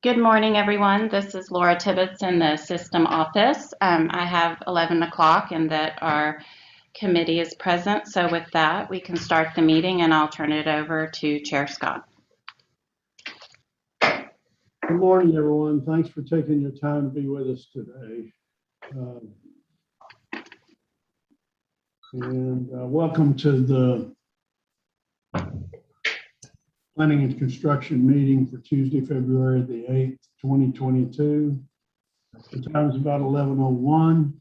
Good morning, everyone. This is Laura Tibbetts in the system office. I have 11 o'clock and that our committee is present. So with that, we can start the meeting and I'll turn it over to Chair Scott. Good morning, everyone. Thanks for taking your time to be with us today. Welcome to the Planning and Construction meeting for Tuesday, February the 8th, 2022. The time is about 11:01.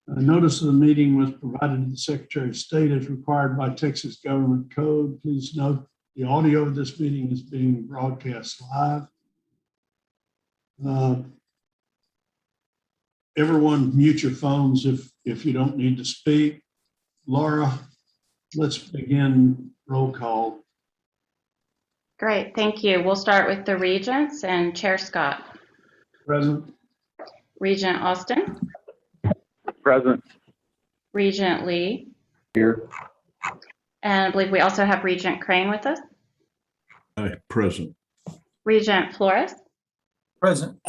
Notice of the meeting was provided to the Secretary of State as required by Texas Government Code. Please note the audio of this meeting is being broadcast live. Everyone mute your phones if you don't need to speak. Laura, let's begin roll call. Great, thank you. We'll start with the regents and Chair Scott. Present. Regent Austin. Present. Regent Lee. Here. And I believe we also have Regent Crane with us. Present. Regent Flores. Present.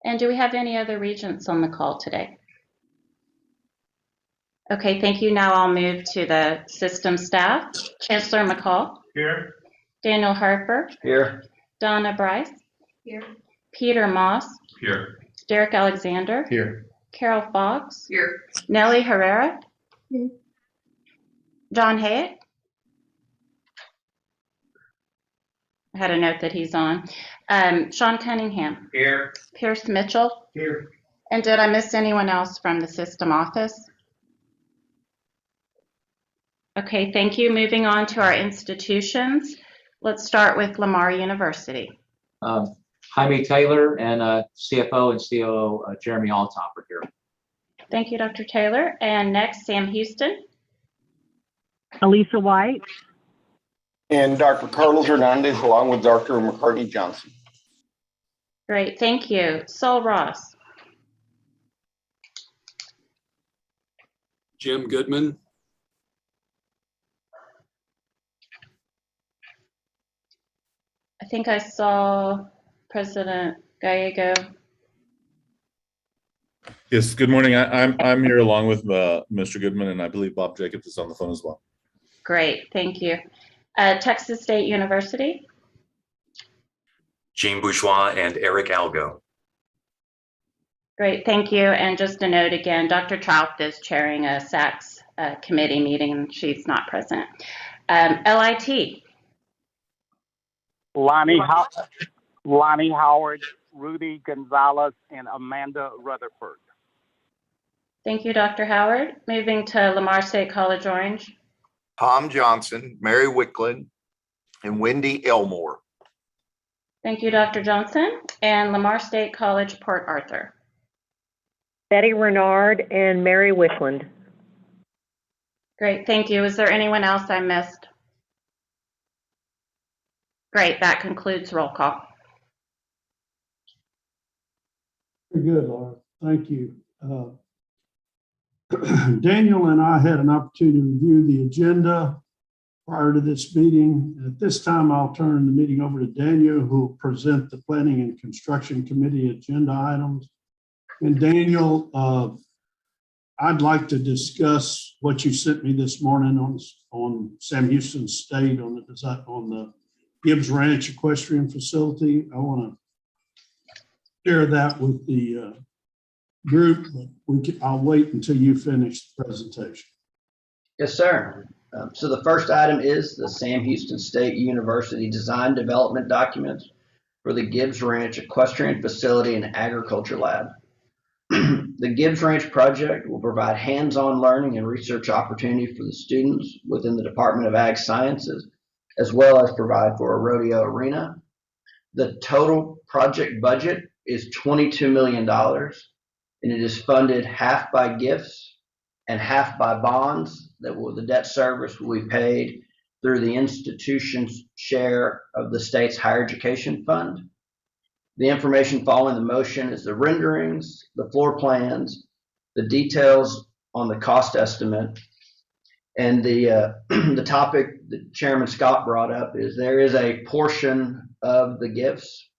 And do we have any other regents on the call today? Okay, thank you. Now I'll move to the system staff. Chancellor McCall. Here. Daniel Harper. Here. Donna Bryce. Here. Peter Moss. Here. Derek Alexander. Here. Carol Fox. Here. Nellie Herrera. Here. John Hayek. I had a note that he's on. Sean Cunningham. Here. Pierce Mitchell. Here. And did I miss anyone else from the system office? Okay, thank you. Moving on to our institutions. Let's start with Lamar University. Jaime Taylor and CFO and COO Jeremy Alltop are here. Thank you, Dr. Taylor. And next, Sam Houston. Elisa White. And Dr. Carlos Hernandez, along with Dr. McCarty Johnson. Great, thank you. Sol Ross. Jim Goodman. I think I saw President Gallego. Yes, good morning. I'm here along with Mr. Goodman, and I believe Bob Jacobs is on the phone as well. Great, thank you. Texas State University. Jean Bourgeois and Eric Algo. Great, thank you. And just a note again, Dr. Trout is chairing a SACS committee meeting and she's not present. LIT. Lonnie Howard, Rudy Gonzalez, and Amanda Rutherford. Thank you, Dr. Howard. Moving to Lamar State College Orange. Tom Johnson, Mary Wickland, and Wendy Elmore. Thank you, Dr. Johnson. And Lamar State College Port Arthur. Betty Renard and Mary Wickland. Great, thank you. Is there anyone else I missed? Great, that concludes roll call. Very good, Laura. Thank you. Daniel and I had an opportunity to review the agenda prior to this meeting. At this time, I'll turn the meeting over to Daniel, who will present the Planning and Construction Committee agenda items. And Daniel, I'd like to discuss what you sent me this morning on Sam Houston State on the Gibbs Ranch Equestrian Facility. I want to share that with the group, but I'll wait until you finish the presentation. Yes, sir. So the first item is the Sam Houston State University Design Development Documents for the Gibbs Ranch Equestrian Facility and Agriculture Lab. The Gibbs Ranch project will provide hands-on learning and research opportunity for the students within the Department of Ag Sciences, as well as provide for a rodeo arena. The total project budget is $22 million, and it is funded half by gifts and half by bonds the debt service will be paid through the institution's share of the state's higher education fund. The information following the motion is the renderings, the floor plans, the details on the cost estimate, and the topic that Chairman Scott brought up is there is a portion of the gifts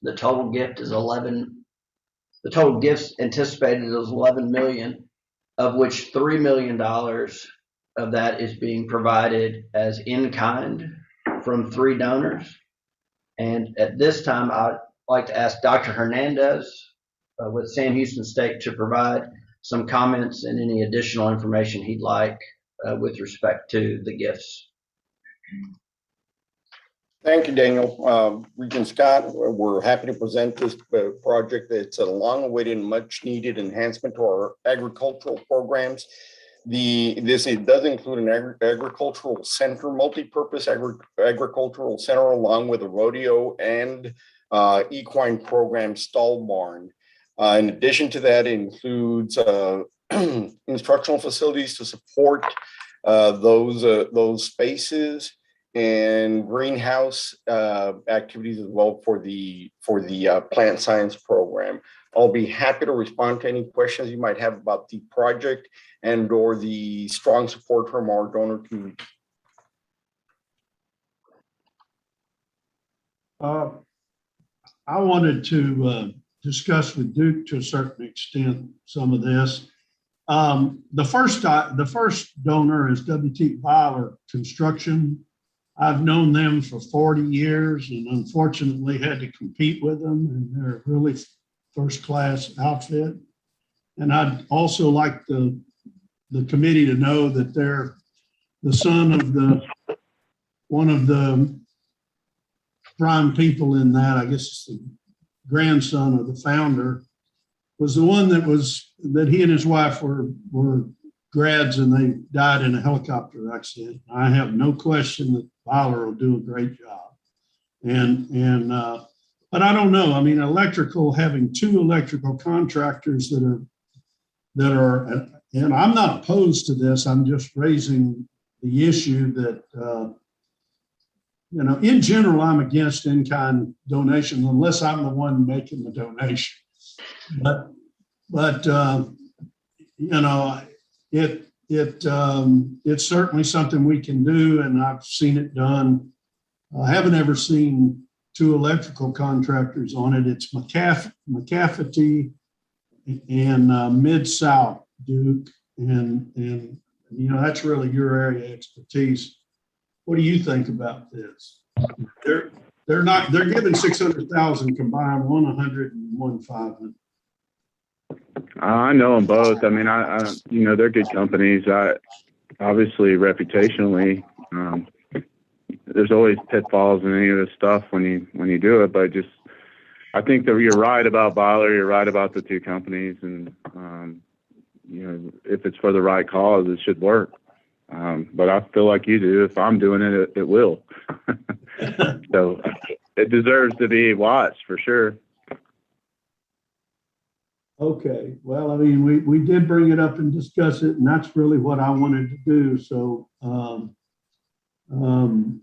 The total gift is the total gifts anticipated is 11 million, of which $3 million of that is being provided as in kind from 3 donors. And at this time, I'd like to ask Dr. Hernandez with Sam Houston State to provide some comments and any additional information he'd like with respect to the gifts. Thank you, Daniel. Regent Scott, we're happy to present this project. It's a long-awaited, much-needed enhancement to our agricultural programs. It does include an agricultural center, multi-purpose agricultural center, along with a rodeo and equine program stall barn. In addition to that, it includes instructional facilities to support those spaces, and greenhouse activities as well for the plant science program. I'll be happy to respond to any questions you might have about the project and or the strong support from our donor community. I wanted to discuss with Duke to a certain extent some of this. The first donor is W.T. Byler Construction. I've known them for 40 years and unfortunately had to compete with them, and they're a really first-class outfit. And I'd also like the committee to know that they're the son of one of the prime people in that, I guess it's the grandson of the founder, was the one that he and his wife were grads and they died in a helicopter accident. I have no question that Byler will do a great job. But I don't know. I mean, having 2 electrical contractors that are, and I'm not opposed to this. I'm just raising the issue that, in general, I'm against in-kind donations unless I'm the one making the donation. But it's certainly something we can do, and I've seen it done. I haven't ever seen 2 electrical contractors on it. It's McCafferty and Mid-South, Duke, and that's really your area of expertise. What do you think about this? They're giving 600,000 combined, 100 and 1,500. I know them both. I mean, I they're good companies. Obviously, reputationally, there's always pitfalls in any of this stuff when you do it. But I think that you're right about Byler. You're right about the 2 companies, and if it's for the right cause, it should work. But I feel like you do. If I'm doing it, it will. So it deserves to be watched for sure. Okay, well, I mean, we did bring it up and discuss it, and that's really what I wanted to do. So, I mean,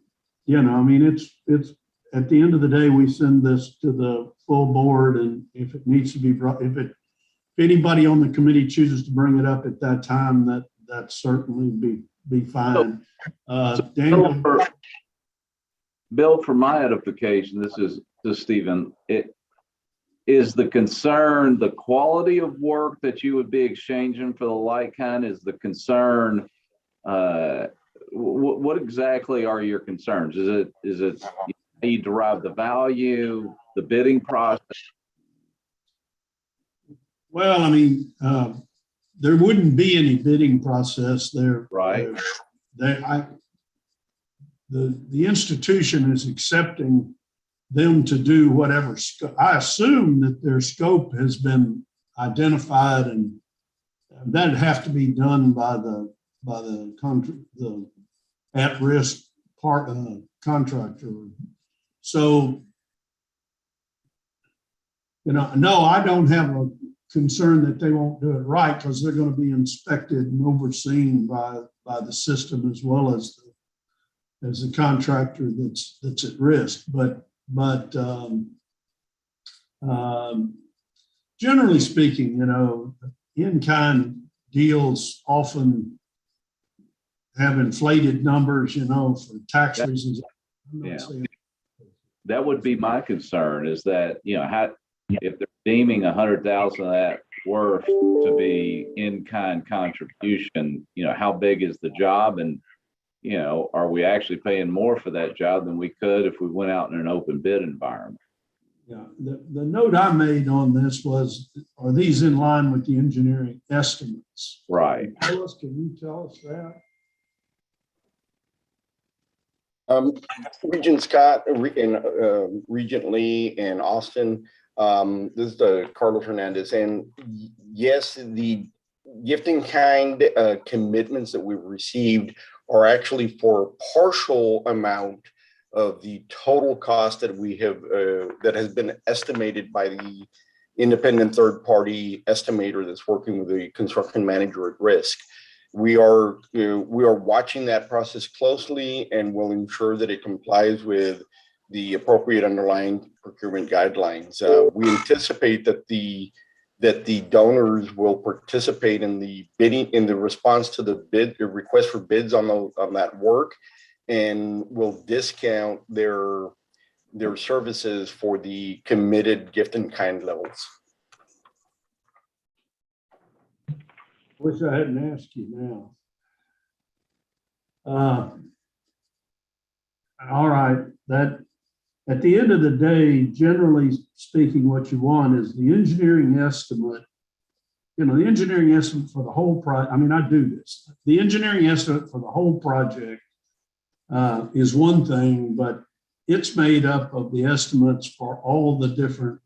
it's at the end of the day, we send this to the full board, and if it needs to be brought, if anybody on the committee chooses to bring it up at that time, that certainly be fine. Daniel? Bill, for my edification, this is Stephen. Is the concern the quality of work that you would be exchanging for the like kind? Is the concern what exactly are your concerns? Is it you derive the value, the bidding process? Well, I mean, there wouldn't be any bidding process there. Right. The institution is accepting them to do whatever. I assume that their scope has been identified, and that'd have to be done by the at-risk contractor. So, no, I don't have a concern that they won't do it right, because they're going to be inspected and overseen by the system as well as the contractor that's at risk. But generally speaking, in-kind deals often have inflated numbers, for tax reasons. Yeah. that would be my concern, is that, if they're deeming 100,000 of that worth to be in-kind contribution, how big is the job? And, are we actually paying more for that job than we could if we went out in an open bid environment? Yeah, the note I made on this was, are these in line with the engineering estimates? Right. Alice, can you tell us that? Regent Scott, Regent Lee, and Austin. This is Carlos Hernandez. And yes, the gifting kind commitments that we've received are actually for a partial amount of the total cost that we have that has been estimated by the independent third-party estimator that's working with the construction manager at risk. We are watching that process closely and will ensure that it complies with the appropriate underlying procurement guidelines. We anticipate that the donors will participate in the bidding, in the response to the request for bids on that work, and will discount their services for the committed gift in kind levels. Wish I hadn't asked you now. All right, that at the end of the day, generally speaking, what you want is the engineering estimate. The engineering estimate for the whole project. I mean, I do this. The engineering estimate for the whole project is one thing, but it's made up of the estimates for all the different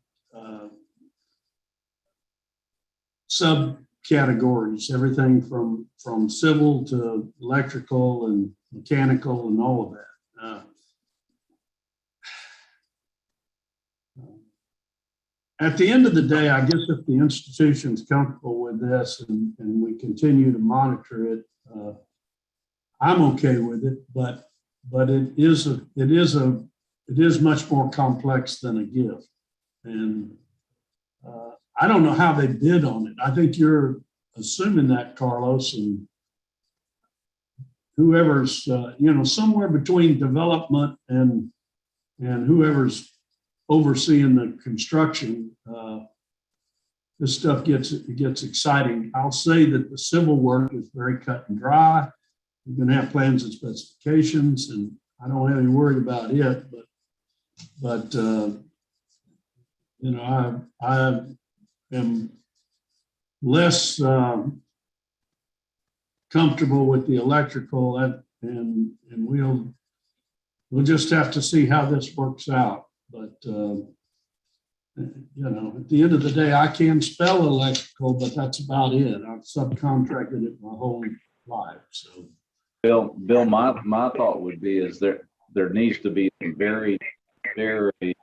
subcategories, everything from civil to electrical and mechanical and all of that. At the end of the day, I guess if the institution's comfortable with this and we continue to monitor it, I'm okay with it. But it is much more complex than a gift, and I don't know how they bid on it. I think you're assuming that, Carlos, and whoever's somewhere between development and whoever's overseeing the construction, this stuff gets exciting. I'll say that the civil work is very cut and dry. You're going to have plans and specifications, and I don't have any worry about it. But I am less comfortable with the electrical, and we'll just have to see how this works out. But at the end of the day, I can spell electrical, but that's about it. I've subcontracted it my whole life. So, Bill, my thought would be is there needs to be some very, very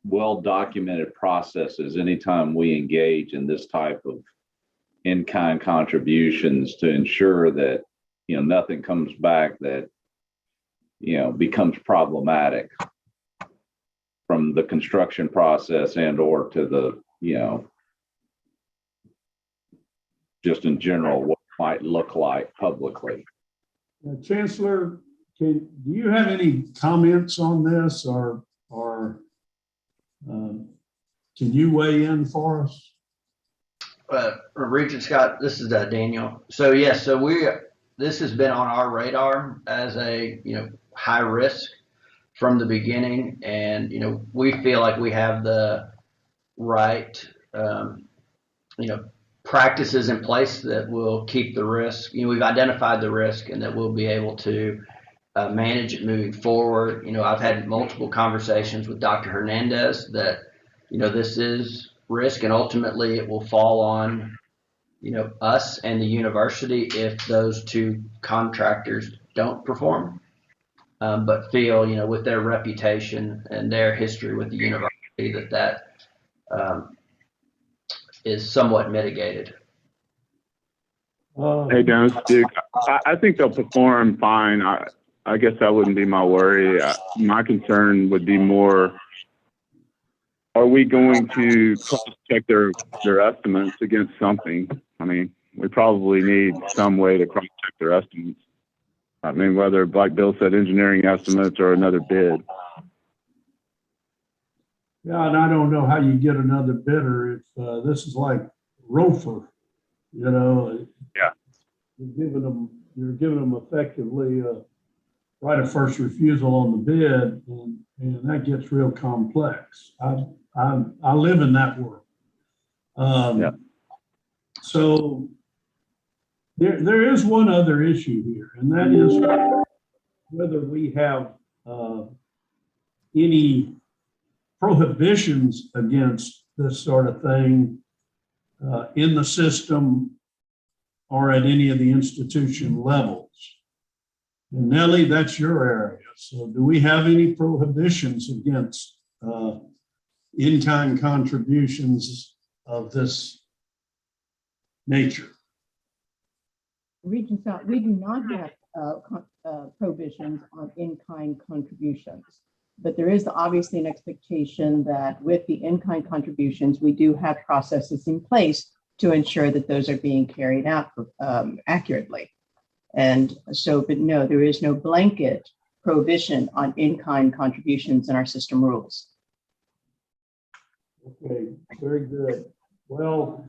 well documented processes anytime we engage in this type of in-kind contributions to ensure that nothing comes back that becomes problematic from the construction process and or to the just in general what it might look like publicly. Chancellor, do you have any comments on this, or can you weigh in for us? Regent Scott, this is Daniel. So yes, this has been on our radar as a high risk from the beginning, and we feel like we have the right practices in place that will keep the risk. We've identified the risk, and that we'll be able to manage it moving forward. I've had multiple conversations with Dr. Hernandez that this is risk, and ultimately it will fall on us and the university if those two contractors don't perform. But feel, with their reputation and their history with the university, that is somewhat mitigated. Hey, Dennis, Duke, I think they'll perform fine. I guess that wouldn't be my worry. My concern would be more, are we going to cross-check their estimates against something? I mean, we probably need some way to cross-check their estimates. I mean, whether, like Bill said, engineering estimates or another bid. Yeah, and I don't know how you get another bidder if this is like Rofer, you know. Yeah. You're giving them effectively right of first refusal on the bid, and that gets real complex. I live in that world. Yeah. So there is one other issue here, and that is whether we have any prohibitions against this sort of thing in the system or at any of the institution levels. And Nellie, that's your area. So do we have any prohibitions against in-kind contributions of this nature? Regent Scott, we do not have prohibitions on in-kind contributions, but there is obviously an expectation that with the in-kind contributions, we do have processes in place to ensure that those are being carried out accurately. And so, but no, there is no blanket prohibition on in-kind contributions in our system rules. Okay, very good. Well,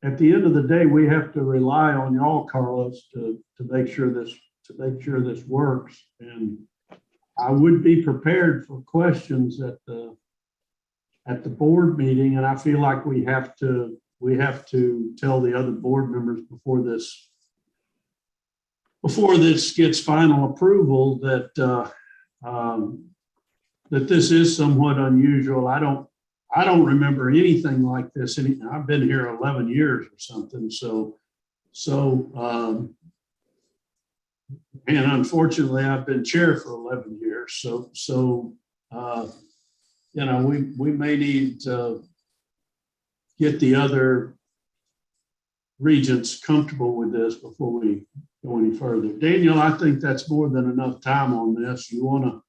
at the end of the day, we have to rely on y'all, Carlos, to make sure this works. And I would be prepared for questions at the board meeting, and I feel like we have to tell the other board members before this gets final approval that that this is somewhat unusual. I don't remember anything like this. I've been here 11 years or something. And unfortunately, I've been chair for 11 years. You know, we may need to get the other regents comfortable with this before we go any further. Daniel, I think that's more than enough time on this. You want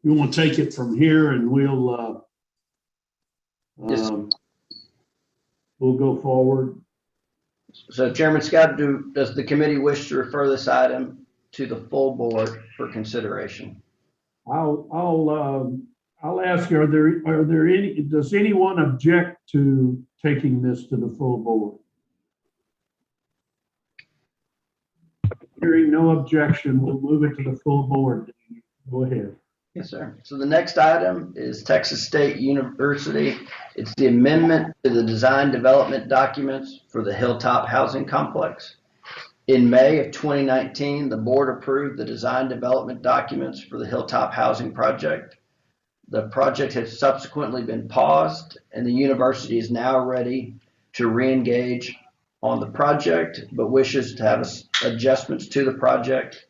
to take it from here, and we'll go forward. So Chairman Scott, does the committee wish to refer this item to the full board for consideration? I'll ask you, are there any, does anyone object to taking this to the full board? Hearing no objection, we'll move it to the full board. Go ahead. Yes, sir. So the next item is Texas State University. It's the amendment to the design development documents for the Hilltop Housing Complex. In May of 2019, the board approved the design development documents for the Hilltop Housing Project. The project has subsequently been paused, and the university is now ready to re-engage on the project, but wishes to have adjustments to the project.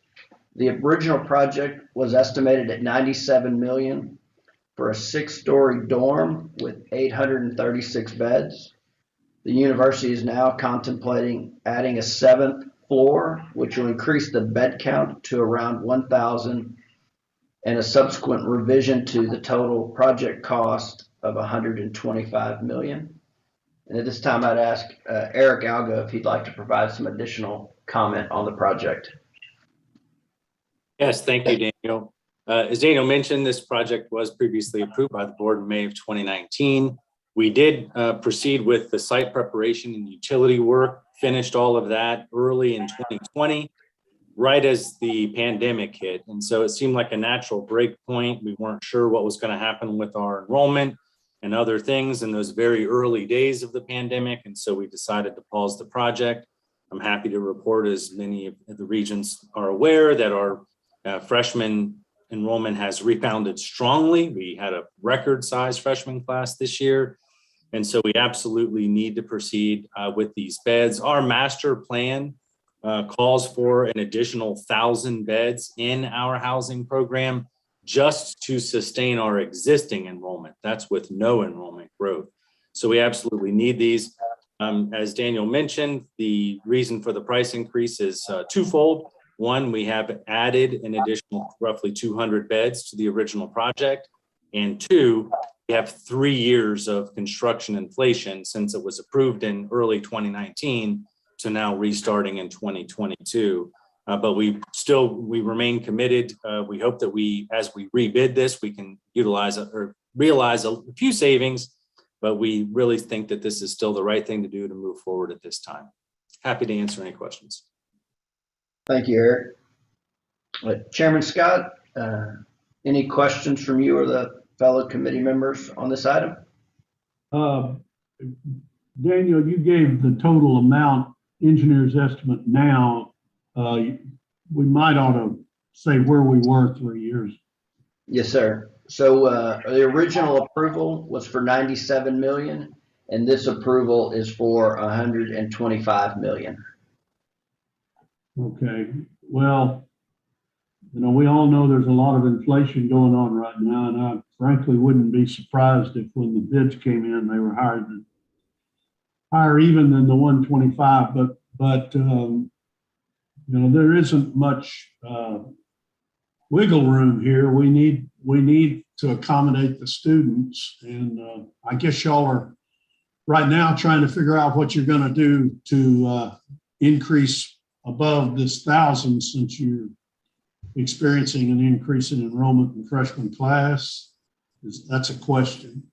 The original project was estimated at $97 million for a 6-story dorm with 836 beds. The university is now contemplating adding a 7th floor, which will increase the bed count to around 1,000, and a subsequent revision to the total project cost of $125 million. And at this time, I'd ask Eric Algo if he'd like to provide some additional comment on the project. Yes, thank you, Daniel. As Daniel mentioned, this project was previously approved by the board in May of 2019. We did proceed with the site preparation and utility work, finished all of that early in 2020, right as the pandemic hit. And so it seemed like a natural break point. We weren't sure what was going to happen with our enrollment and other things in those very early days of the pandemic. And so we decided to pause the project. I'm happy to report, as many of the regents are aware, that our freshman enrollment has rebounded strongly. We had a record size freshman class this year. And so we absolutely need to proceed with these beds. Our master plan calls for an additional 1,000 beds in our housing program just to sustain our existing enrollment. That's with no enrollment growth. So we absolutely need these. As Daniel mentioned, the reason for the price increase is twofold. One, we have added an additional roughly 200 beds to the original project. And two, we have 3 years of construction inflation since it was approved in early 2019 to now restarting in 2022. But we remain committed. We hope that as we rebid this, we can utilize or realize a few savings, but we really think that this is still the right thing to do to move forward at this time. Happy to answer any questions. Thank you, Eric. Chairman Scott, any questions from you or the fellow committee members on this item? Daniel, you gave the total amount, engineer's estimate now. We might ought to say where we were 3 years. Yes, sir. So the original approval was for 97 million, and this approval is for 125 million. Okay, well, we all know there's a lot of inflation going on right now, and I frankly wouldn't be surprised if when the bids came in, they were higher even than the 125, but there isn't much wiggle room here. We need to accommodate the students, and I guess y'all are right now trying to figure out what you're going to do to increase above this 1,000 since you're experiencing an increase in enrollment in freshman class. That's a question.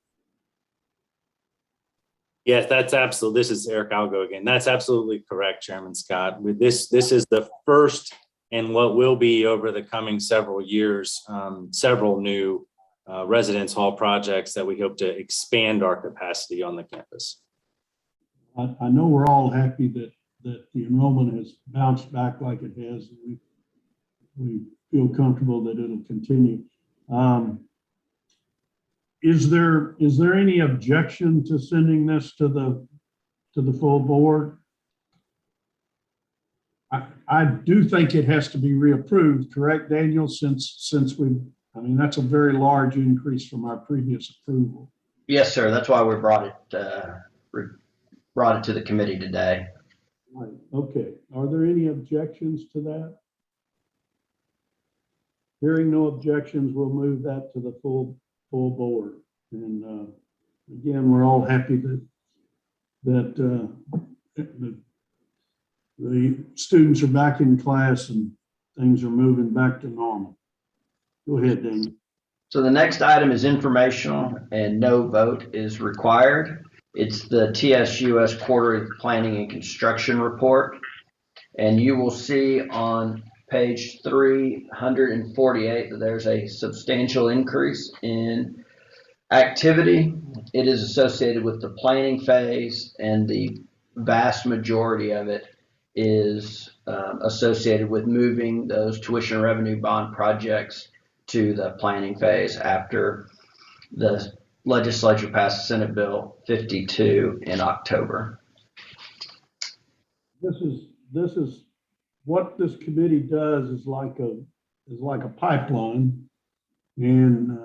Yes, that's absolutely. This is Eric Algo again. That's absolutely correct, Chairman Scott. With this is the first and what will be over the coming several years, several new residence hall projects that we hope to expand our capacity on the campus. I know we're all happy that the enrollment has bounced back like it has. We feel comfortable that it'll continue. Is there any objection to sending this to the full board? I do think it has to be reapproved, correct, Daniel? Since that's a very large increase from our previous approval. Yes, sir. That's why we brought it to the committee today. Right. Okay. Are there any objections to that? Hearing no objections, we'll move that to the full board. And again, we're all happy that the students are back in class and things are moving back to normal. Go ahead, Daniel. So the next item is informational and no vote is required. It's the TSUS Quarterly Planning and Construction Report. And you will see on page 348 that there's a substantial increase in activity. It is associated with the planning phase, and the vast majority of it is associated with moving those tuition revenue bond projects to the planning phase after the legislature passed Senate Bill 52 in October. This is what this committee does is like a pipeline, and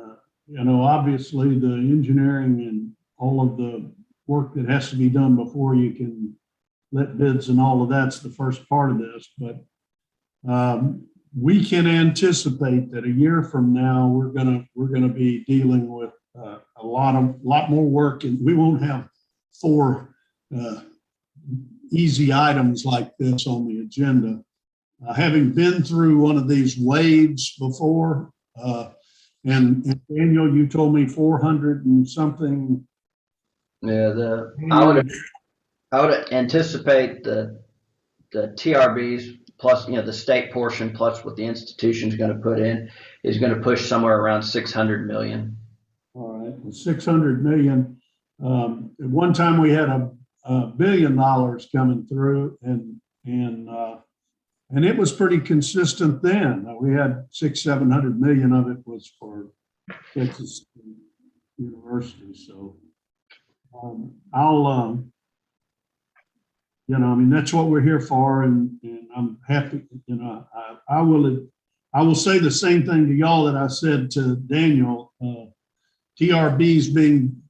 obviously the engineering and all of the work that has to be done before you can let bids and all of that's the first part of this. But we can anticipate that a year from now we're gonna be dealing with a lot more work, and we won't have 4 easy items like this on the agenda. Having been through one of these waves before, and Daniel, you told me 400 and something. Yeah, I would anticipate the TRBs plus the state portion plus what the institution is going to put in is going to push somewhere around 600 million. All right, 600 million. At one time we had $1 billion coming through, and it was pretty consistent then. We had 600-700 million of it was for Texas University. So that's what we're here for, and I'm happy. I will say the same thing to y'all that I said to Daniel. TRBs being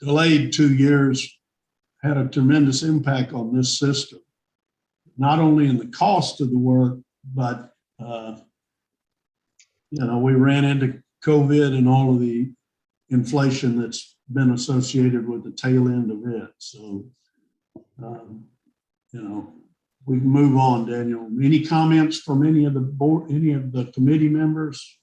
delayed 2 years had a tremendous impact on this system. Not only in the cost of the work, but we ran into COVID and all of the inflation that's been associated with the tail end of it. So we can move on, Daniel. Any comments from any of the board, any of the committee members?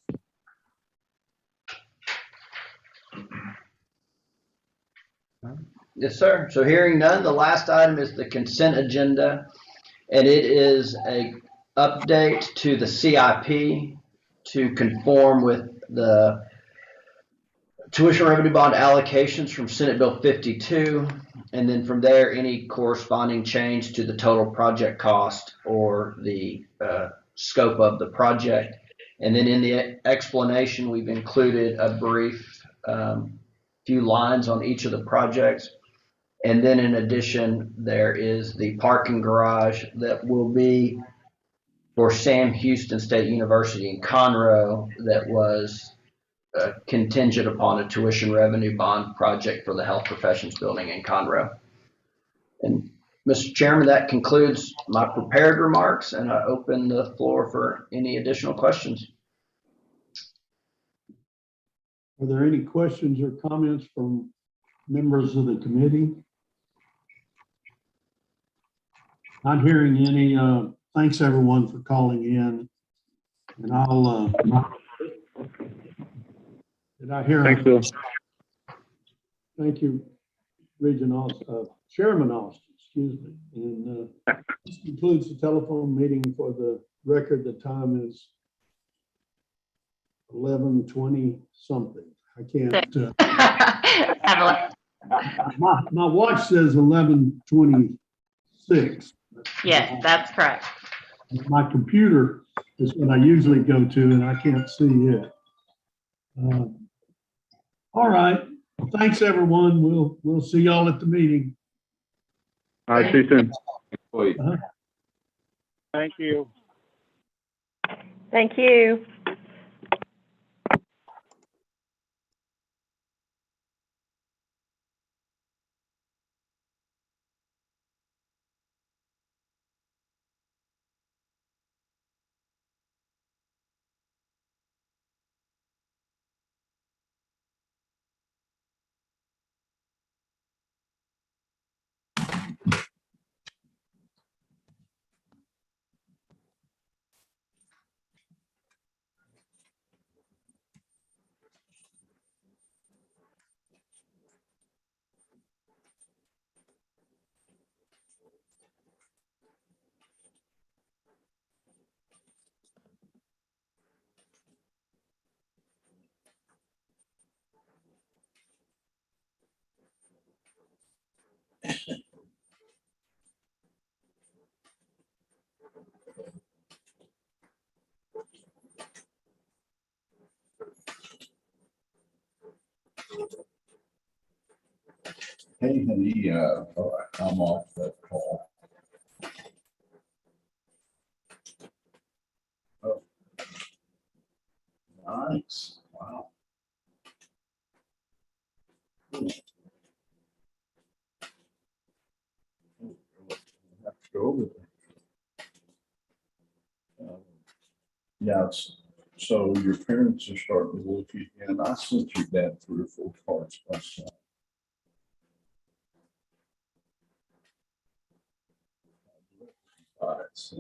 Yes, sir. So hearing none, the last item is the consent agenda, and it is a update to the CIP to conform with the tuition revenue bond allocations from Senate Bill 52, and then from there, any corresponding change to the total project cost or the scope of the project. And then in the explanation, we've included a brief few lines on each of the projects. And then in addition, there is the parking garage that will be for Sam Houston State University in Conroe that was contingent upon a tuition revenue bond project for the health professions building in Conroe. And Mr. Chairman, that concludes my prepared remarks, and I open the floor for any additional questions. Are there any questions or comments from members of the committee? Not hearing any. Thanks everyone for calling in. And I'll, did I hear? Thanks, Bill. Thank you, Chairman Austin, excuse me. And this concludes the telephone meeting. For the record, the time is 11:20 something. I can't. My watch says 11:26. Yes, that's correct. My computer is what I usually go to, and I can't see it. All right. Well, thanks, everyone. We'll see y'all at the meeting. All right, see you soon. Thank you. Thank you. Hey, honey, all right, I'm off that call. Oh. Nice, wow. Have to go over there. Yeah, so your parents are starting to look at you, and I sent your dad 3 or 4 cards myself. All right, so